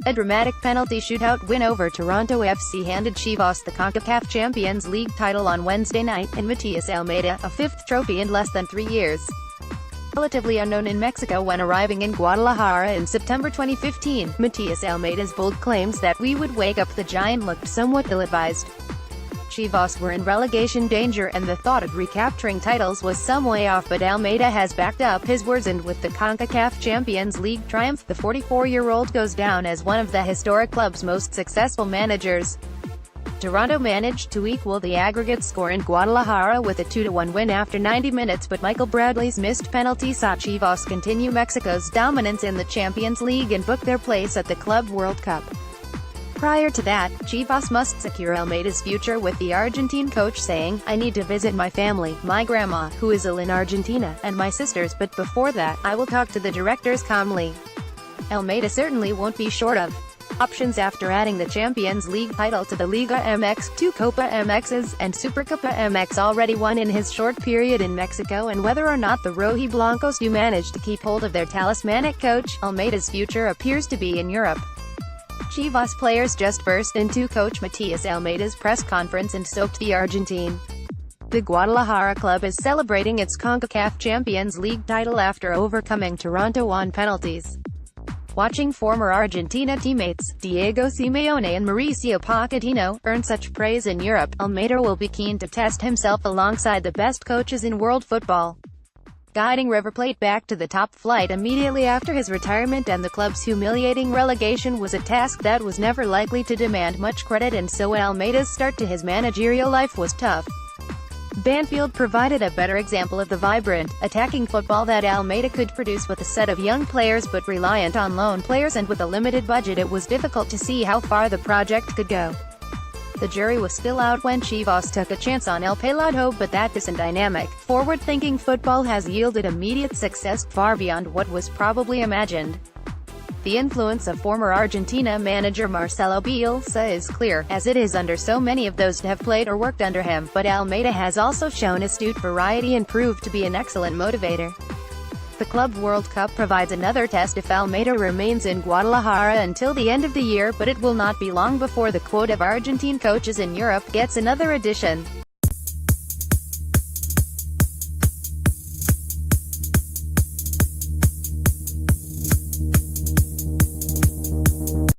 A dramatic penalty shootout win over Toronto FC handed Chivas the CONCACAF Champions League title on Wednesday night, and Matías Almeyda, a fifth trophy in less than 3 years. Relatively unknown in Mexico when arriving in Guadalajara in September 2015, Matías Almeyda's bold claims that "we would wake up the giant" looked somewhat ill-advised. Chivas were in relegation danger and the thought of recapturing titles was some way off, but Almeyda has backed up his words, and with the CONCACAF Champions League triumph, the 44-year-old goes down as one of the historic club's most successful managers. Toronto managed to equal the aggregate score in Guadalajara with a 2-1 win after 90 minutes, but Michael Bradley's missed penalty saw Chivas continue Mexico's dominance in the Champions League and book their place at the Club World Cup. Prior to that, Chivas must secure Almeyda's future, with the Argentine coach saying, "I need to visit my family, my grandma, who is ill in Argentina, and my sisters, but before that, I will talk to the directors calmly." Almeyda certainly won't be short of options after adding the Champions League title to the Liga MX, 2 Copa MXs, and Supercopa MX already won in his short period in Mexico, and whether or not the Rojiblancos do manage to keep hold of their talismanic coach, Almeyda's future appears to be in Europe. Chivas players just burst into Coach Matías Almeyda's press conference and soaked the Argentine. The Guadalajara club is celebrating its CONCACAF Champions League title after overcoming Toronto on penalties. Watching former Argentina teammates, Diego Simeone and Mauricio Pochettino, earn such praise in Europe, Almeyda will be keen to test himself alongside the best coaches in world football. Guiding River Plate back to the top flight immediately after his retirement and the club's humiliating relegation was a task that was never likely to demand much credit, and so Almeyda's start to his managerial life was tough. Banfield provided a better example of the vibrant, attacking football that Almeyda could produce with a set of young players but reliant on loan players, and with a limited budget it was difficult to see how far the project could go. The jury was still out when Chivas took a chance on El Pelado, but that isn't dynamic, forward-thinking football has yielded immediate success, far beyond what was probably imagined. The influence of former Argentina manager Marcelo Bielsa is clear, as it is under so many of those who have played or worked under him, but Almeyda has also shown astute variety and proved to be an excellent motivator. The Club World Cup provides another test if Almeyda remains in Guadalajara until the end of the year, but it will not be long before the quote of Argentine coaches in Europe gets another edition.